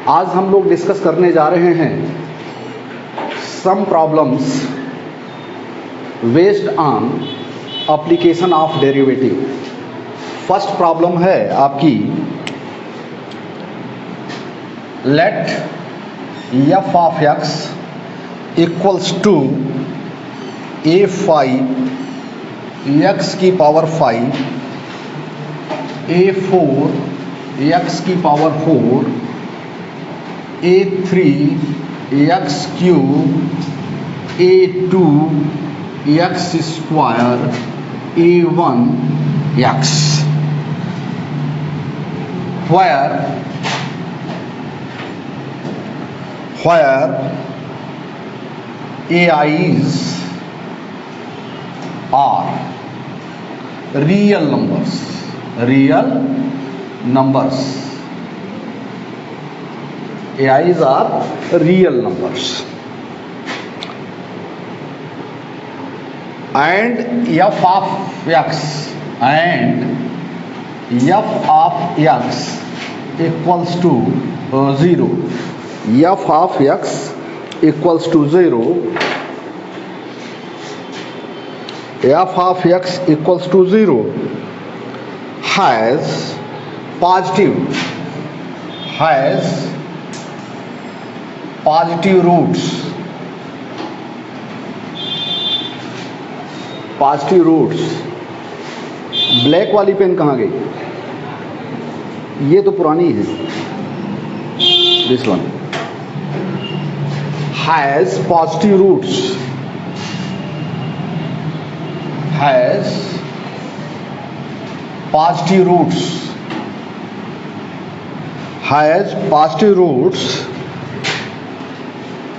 आज हम लोग डिस्कस करने जा रहे हैं some problems based on application of derivative. First problem है आपकी, let f of x equals to a5 x की पावर 5 a4 एक्स की power 4 a3 x cube a2 x square a1 x, where ai's are real numbers, ai's are real numbers, and f of x equals to 0. f of x equals to 0. f of x equals to 0 has positive roots. Black वाली pen कहाँ गई? ये तो पुरानी है। This one has positive roots,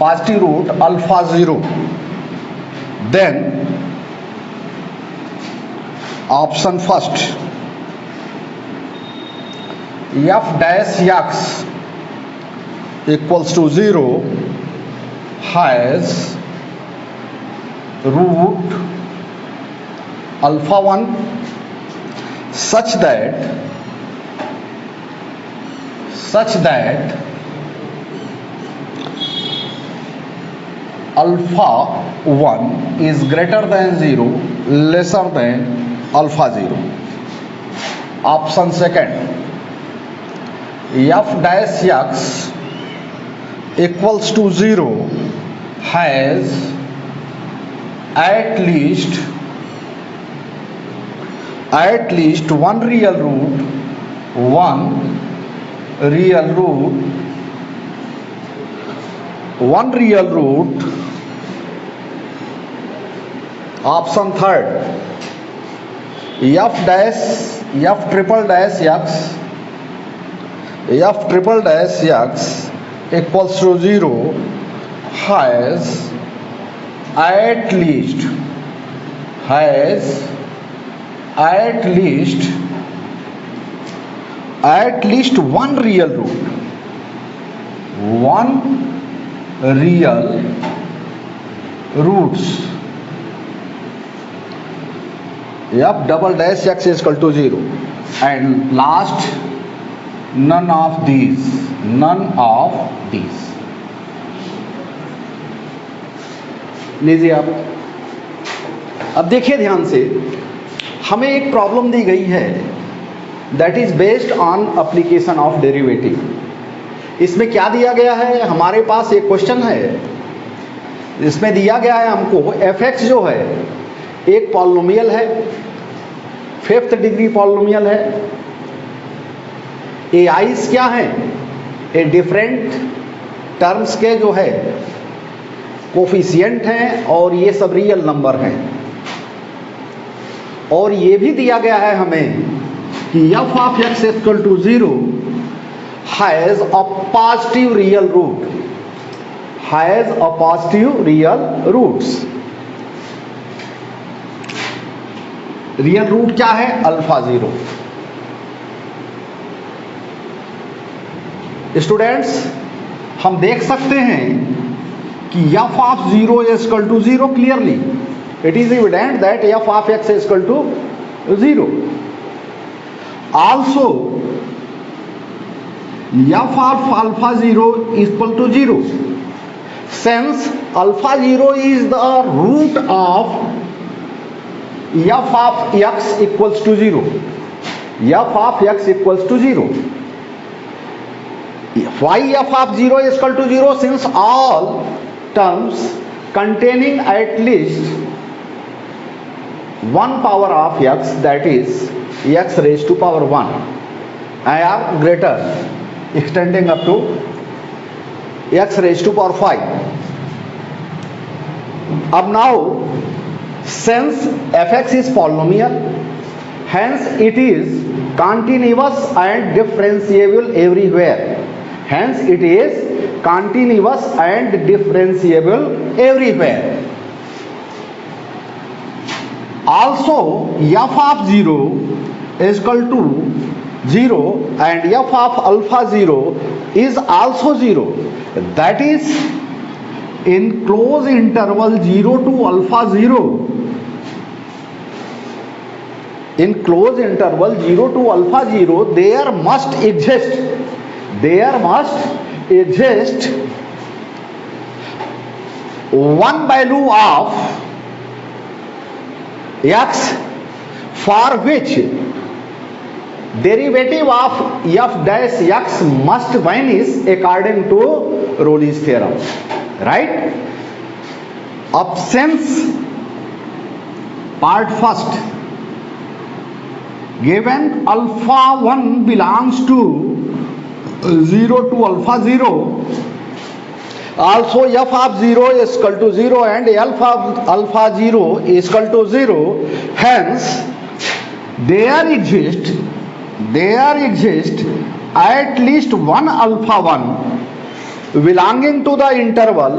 positive root alpha 0. Then option first, f dash x equals to 0 has root alpha 1 such that alpha 1 is greater than 0, lesser than alpha 0. Option second, f dash x equals to 0 has at least one real root. Option third, f triple dash x equals to 0 has at least one real root. F double dash x is equal to 0. And last, none of these. लीजिए आप, अब देखिए ध्यान से, हमें एक problem दी गई है that is based on application of derivative. इसमें क्या दिया गया है? हमारे पास एक क्वेश्चन है, इसमें दिया गया है हमको fx जो है एक पॉलिनोमियल है, 5th डिग्री पॉलिनोमियल है। ai's क्या है? ए डिफरेंट टर्म्स के जो है कोफिशिएंट हैं और ये सब रियल नंबर हैं। और ये भी दिया गया है हमें कि f of x equal to 0 has a positive real roots. Real root क्या है? अल्फा 0। स्टूडेंट्स, हम देख सकते हैं कि f of 0 is equal to 0 clearly. It is evident that f of x is equal to 0. Also, f of alpha 0 equal to 0. Since alpha 0 is the root of f of x equals to 0, f of x equals to 0. Why f of 0 is equal to 0? Since all terms containing at least one power of x, that is x raised to power 1, are greater, extending up to x raised to power 5. अब now, since fx is polynomial, hence it is continuous and differentiable everywhere. Hence it is continuous and differentiable everywhere. Also f of 0 is equal to 0 and f of alpha 0 is also 0. That is, in closed interval 0 to alpha 0, in closed interval 0 to alpha 0, there must exist one value of x for which derivative of f dash x must vanish according to Rolle's theorem, right? अब since part first, given alpha 1 belongs to 0 to alpha 0, also f of 0 is equal to 0 and alpha 0 is equal to 0. Hence there exists at least one alpha 1 belonging to the interval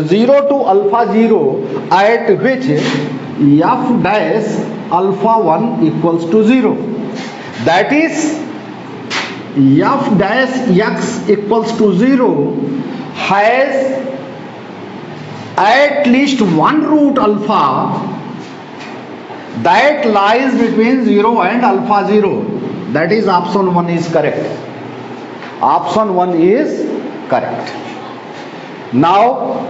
0 to alpha 0, at which f dash alpha 1 equals to 0. That is, f dash x equals to 0 has at least one root alpha that lies between 0 and alpha 0. That is, option 1 is correct. Option 1 is correct. Now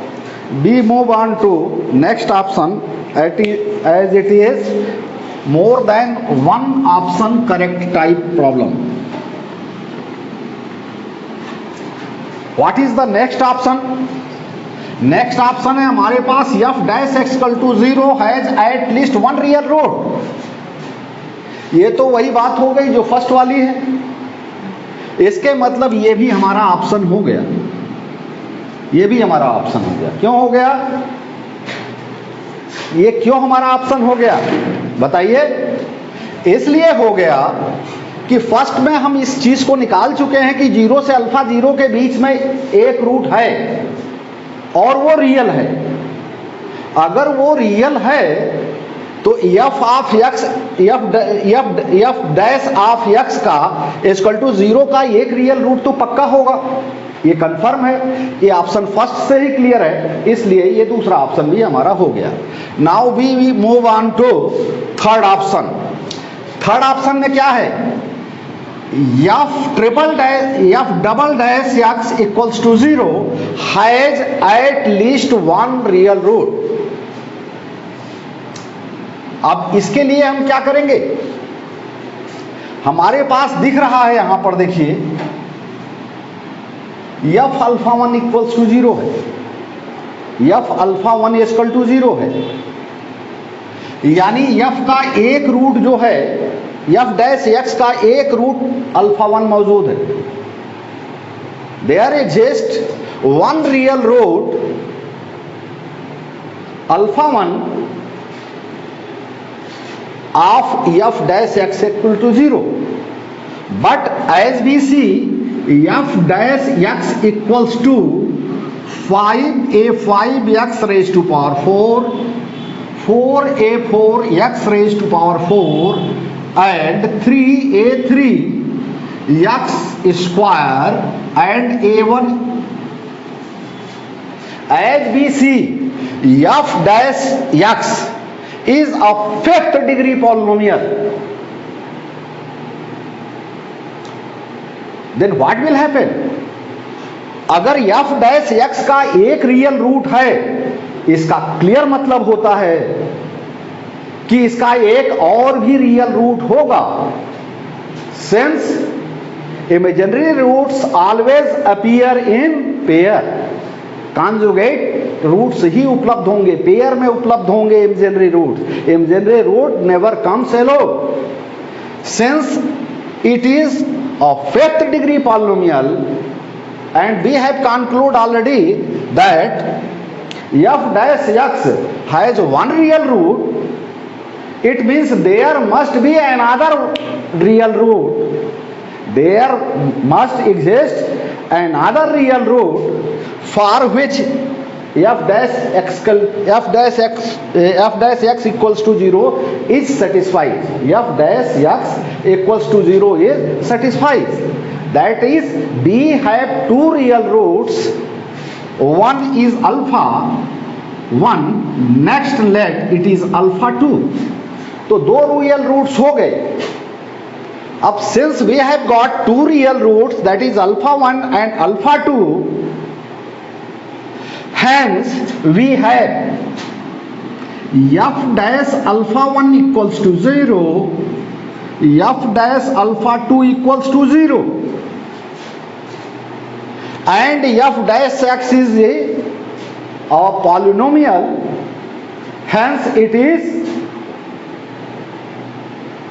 we move on to next option, as it is more than one option correct type problem. What is the next option? Next option है हमारे पास f dash x equal to 0 has at least one real root. ये तो वही बात हो गई जो फर्स्ट वाली है। इसके मतलब ये भी हमारा ऑप्शन हो गया, ये भी हमारा ऑप्शन हो गया। क्यों हो गया? ये क्यों हमारा ऑप्शन हो गया बताइए? इसलिए हो गया कि फर्स्ट में हम इस चीज को निकाल चुके हैं कि 0 से अल्फा 0 के बीच में एक रूट है और वो रियल है। अगर वो रियल है तो f of x f dash of x का इक्वल टू 0 का एक रियल रूट तो पक्का होगा, ये कंफर्म है। ये ऑप्शन फर्स्ट से ही क्लियर है, इसलिए ये दूसरा ऑप्शन भी हमारा हो गया। Now we move on to third option. Third option में क्या है? f double dash x equals to 0 has at least one real root. अब इसके लिए हम क्या करेंगे? हमारे पास दिख रहा है यहां पर देखिए f अल्फा 1 इक्वल्स टू 0 है, f अल्फा 1 इक्वल टू 0 है, यानी f का एक रूट जो है f डैश x का एक रूट अल्फा 1 मौजूद है। There exist one real root alpha 1 of f dash x equal to 0, but as we see f dash x equals to 5a5x raise to power 4, 4a4x raise to power 4 and 3a3 x square and a1. As we see, f dash x is a fifth degree polynomial. Then what will happen? अगर f dash x का एक real root है, इसका clear मतलब होता है कि इसका एक और भी रियल रूट होगा, since imaginary roots always appear in pair. Conjugate roots ही उपलब्ध होंगे, पेयर में उपलब्ध होंगे imaginary root. Imaginary root never comes alone. Since it is a fifth degree polynomial, and we have concluded already that f dash x has one real root, it means there must be another real root. There must exist another real root for which f dash x equals to 0 is satisfied. F dash x equals to 0 is satisfied. That is, we have two real roots. One is alpha 1, next let it is alpha 2. तो दो real roots हो गए. अब since we have got two real roots, that is alpha 1 and alpha 2, hence we have f dash alpha 1 equals to 0, f dash alpha 2 equals to 0, and f dash x is a polynomial, hence it is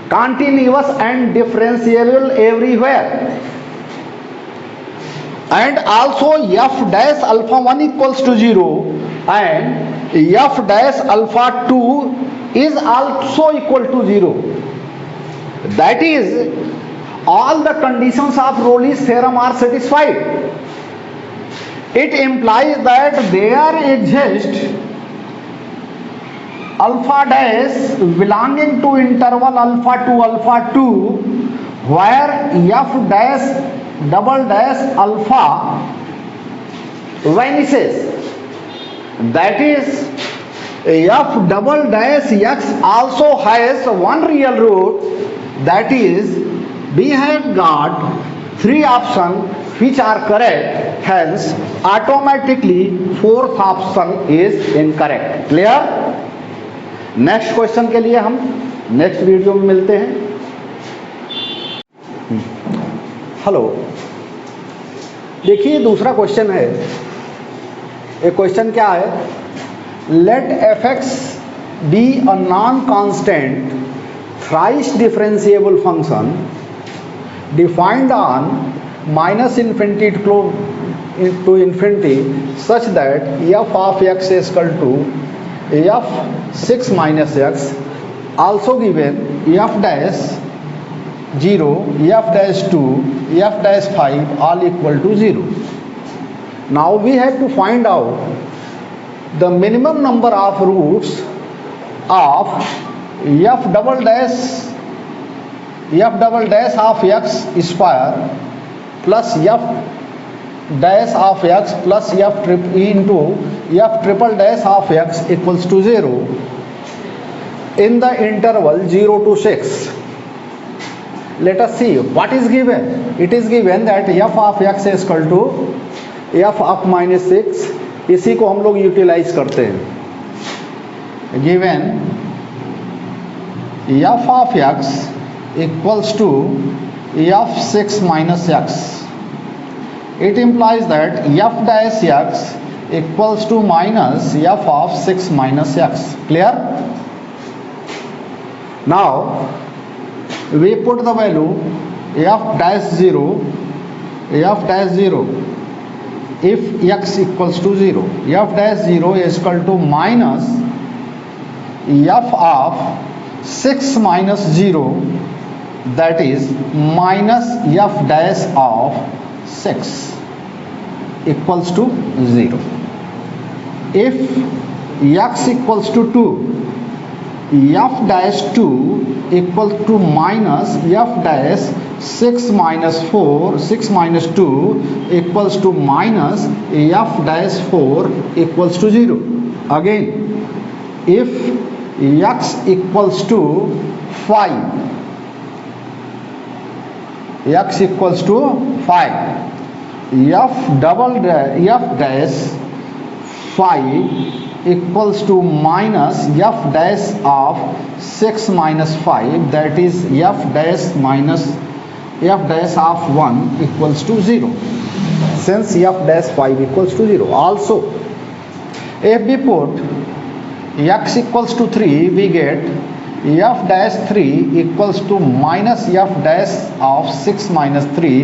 continuous and differentiable everywhere. And also f dash alpha 1 equals to 0 and f dash alpha 2 is also equal to 0. That is, all the conditions of Rolle's theorem are satisfied. It implies that there exists alpha dash belonging to interval alpha to alpha 2 where f dash double dash alpha vanishes. That is, f double dash x also has one real root. That is, we have got three options which are correct, hence automatically fourth option is incorrect. Clear? Next question के लिए हम next video में मिलते हैं. Hello, देखिए दूसरा question है. एक क्वेश्चन क्या है? Let f x be a non constant thrice differentiable function defined on minus infinity to infinity such that f of x is equal to f 6 minus x, also given f dash 0, f dash 2, f dash 5 all equal to 0. Now we have to find out the minimum number of roots of f double dash of x square plus f dash of x plus f into f triple dash of x equals to 0 in the interval 0 to 6. Let us see what is given. It is given that f of x is equal to f up minus 6. इसी को हम लोग utilise करते हैं. Given f of x equals to f 6 minus x, it implies that f dash x equals to minus f of 6 minus x. Clear? Now we put the value f dash 0 if x equals to 0. F dash 0 is equal to minus f of 6 minus 0, that is minus f dash of 6 equals to 0. If x equals to 2, f dash 2 equals to minus f dash 6 minus 4, 6 minus 2 equals to minus f dash 4 equals to 0. Again, if x equals to 5, x equals to 5, f dash 5 equals to minus f dash of 6 minus 5, that is f dash minus f dash of 1 equals to 0, since f dash 5 equals to 0. Also, if we put x equals to 3, we get f dash 3 equals to minus f dash of 6 minus 3,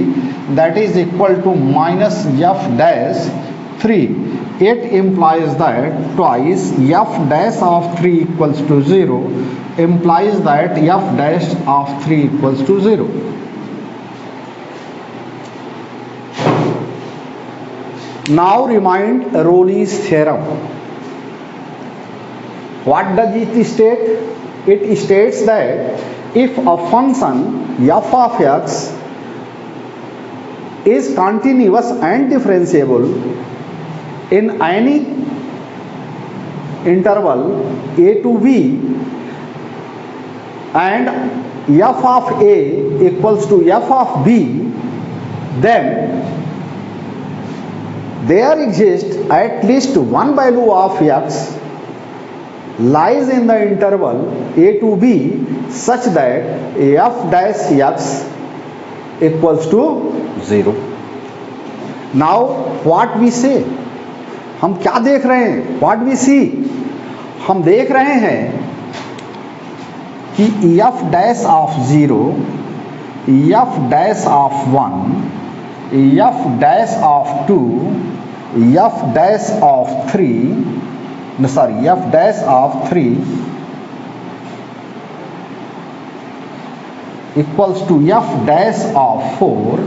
that is equal to minus f dash 3. It implies that twice f dash of 3 equals to 0 implies that f dash of 3 equals to 0. Now remind Rolle's theorem. What does it state? It states that if a function f of x is continuous and differentiable in any interval a to b, and f of a equals to f of b, then there exists at least one value of x lies in the interval a to b such that f dash x equals to 0. Now what we say, हम क्या देख रहे हैं? What we see, हम देख रहे हैं कि f dash of 0, f dash of 1, f dash of 2, f dash of 3, f dash of 3 equals to f dash of 4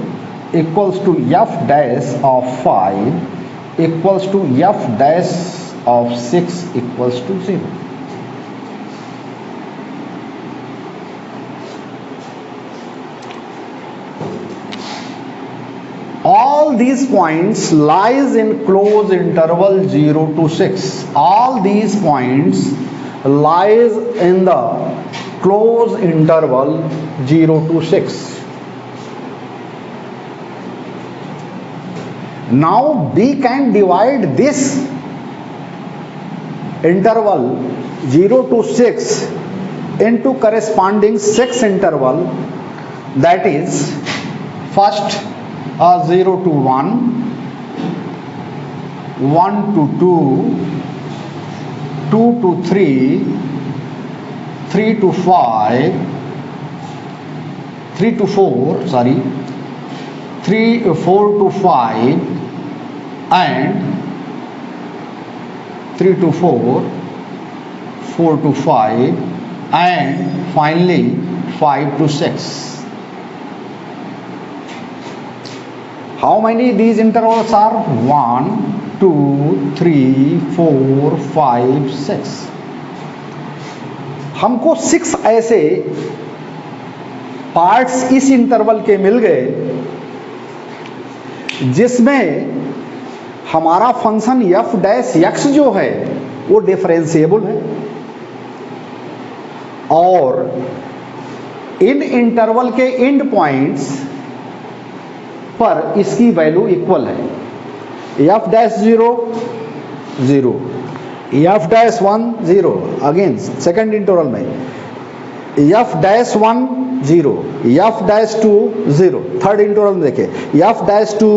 equals to f dash of 5 equals to f dash of 6 equals to 0. All these points lies in closed interval 0 to 6. All these points lies in the closed interval 0 to 6. Now we can divide this interval 0 to 6 into corresponding 6 interval, that is first 0 to 1, 1 to 2, 2 to 3, 3 to 5, 3 to 4, 4 to 5, and 3 to 4, 4 to 5, and finally 5 to 6. How many these intervals are? 1, 2, 3, 4, 5, 6. हमको 6 ऐसे parts इस interval के मिल गए जिसमें हमारा function f dash x जो है वो डिफरेंशिएबल है, और इन इंटरवल के एंड पॉइंट्स पर इसकी वैल्यू इक्वल है. f dash 0 0, f dash 1 0, again second interval में f dash 1 0, f dash 2 0, third interval में देखें f dash 2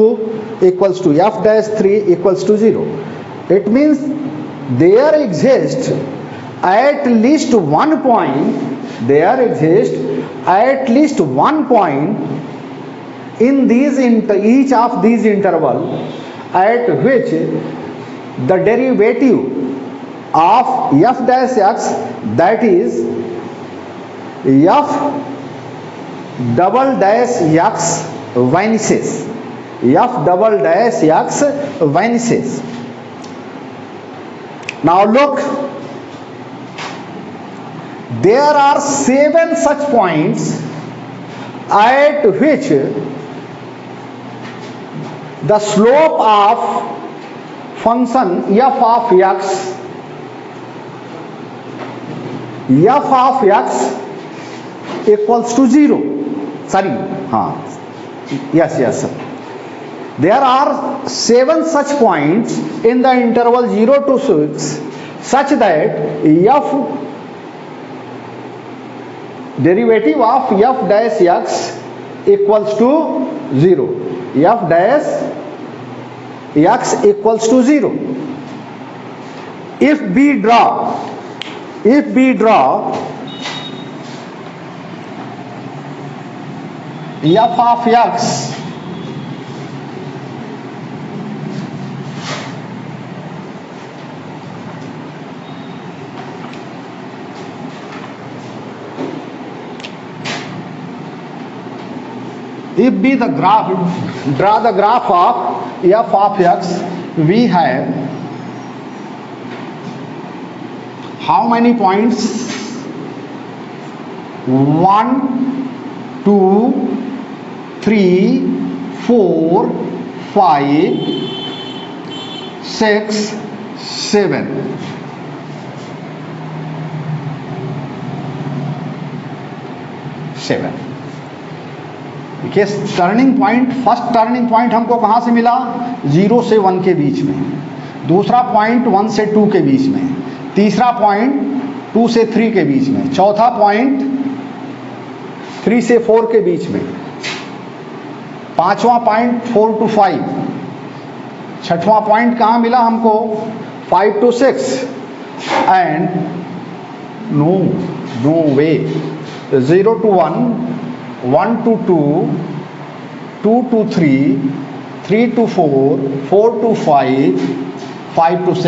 equals to f dash 3 equals to 0. It means there exists at least one point, in these each of these interval at which the derivative of f dash x, that is f double dash x, vanishes. f double dash x vanishes. Now look, there are 7 such points at which the slope of function f of x equals to 0. Yes. There are 7 such points in the interval 0 to 6 such that f derivative of f dash x equals to 0. F dash x equals to 0. If we draw f of x if we draw the graph of f of x, we have how many points? 1 2 3 4 5 6 7. देखिए turning point, first turning point हमको कहाँ से मिला? 0 से 1 के बीच में, दूसरा point 1 से 2 के बीच में, तीसरा पॉइंट 2 से 3 के बीच में, चौथा पॉइंट 3 से 4 के बीच में, पांचवा पॉइंट 4 to 5, छठवां पॉइंट कहाँ मिला हमको? 5 to 6 and no way 0 to 1, 1 to 2, 2 to 3, 3 to 4, 4 to 5, 5 to 6.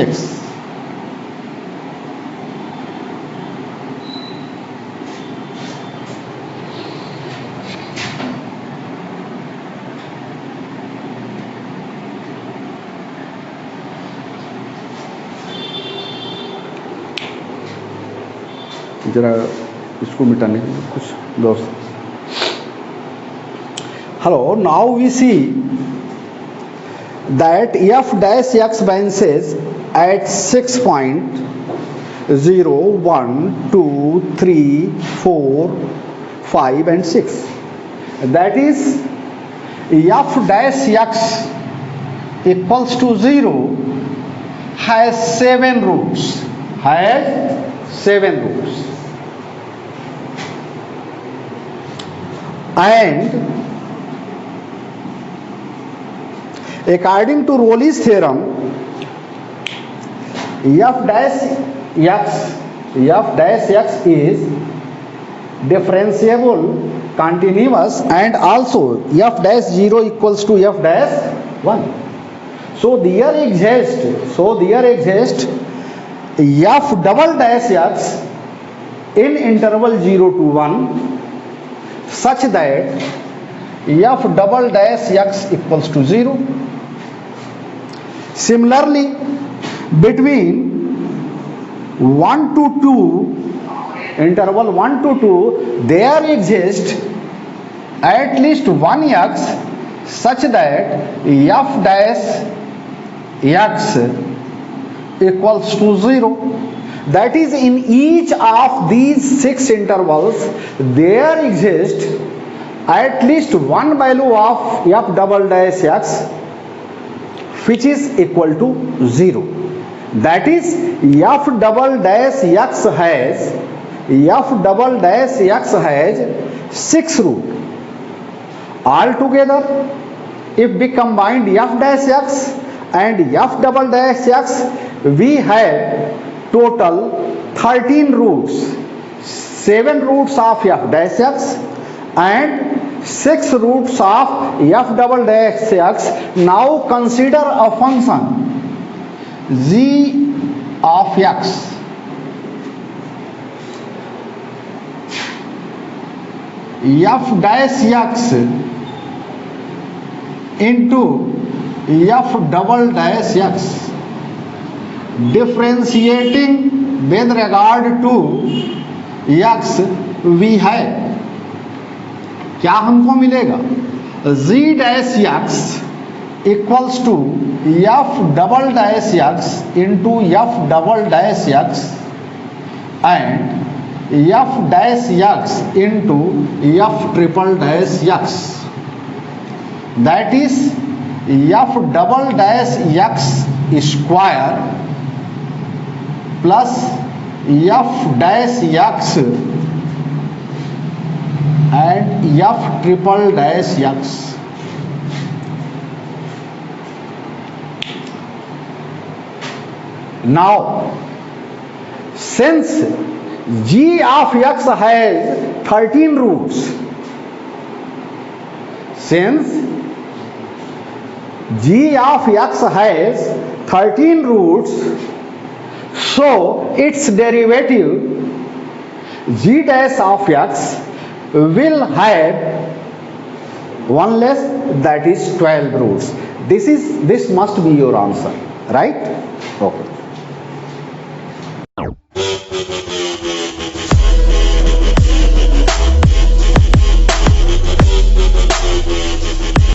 जरा इसको मिटाने कुछ दोस्त. Hello, now we see that f dash x vanishes at 6 point 0, 1, 2, 3, 4, 5 and 6. That is f dash x equals to 0 has 7 roots. And according to Rolle's theorem, f dash x is differentiable, continuous, and also f dash 0 equals to f dash 1. So there exists f double dash x in interval 0 to 1 such that f double dash x equals to 0. Similarly, between 1 to 2, interval 1 to 2, there exists at least one x such that f dash x equals to 0. That is, in each of these 6 intervals there exists at least one value of f double dash x which is equal to 0. That is, f double dash x has 6 roots. Altogether, if we combine f dash x and f double dash x, we have total 13 roots, 7 roots of f dash x and 6 roots of f double dash x. Now consider a function g of x. F dash x into f double dash x differentiating with regard to x, we have क्या हमको मिलेगा? g dash x equals to f double dash x into f double dash x and f dash x into f triple dash x. that is f double dash x square plus f dash x and f triple dash x. Now, since g of x has 13 roots, since g of x has 13 roots, so its derivative g dash of x will have one less, that is 12 roots. This must be your answer, right? Okay.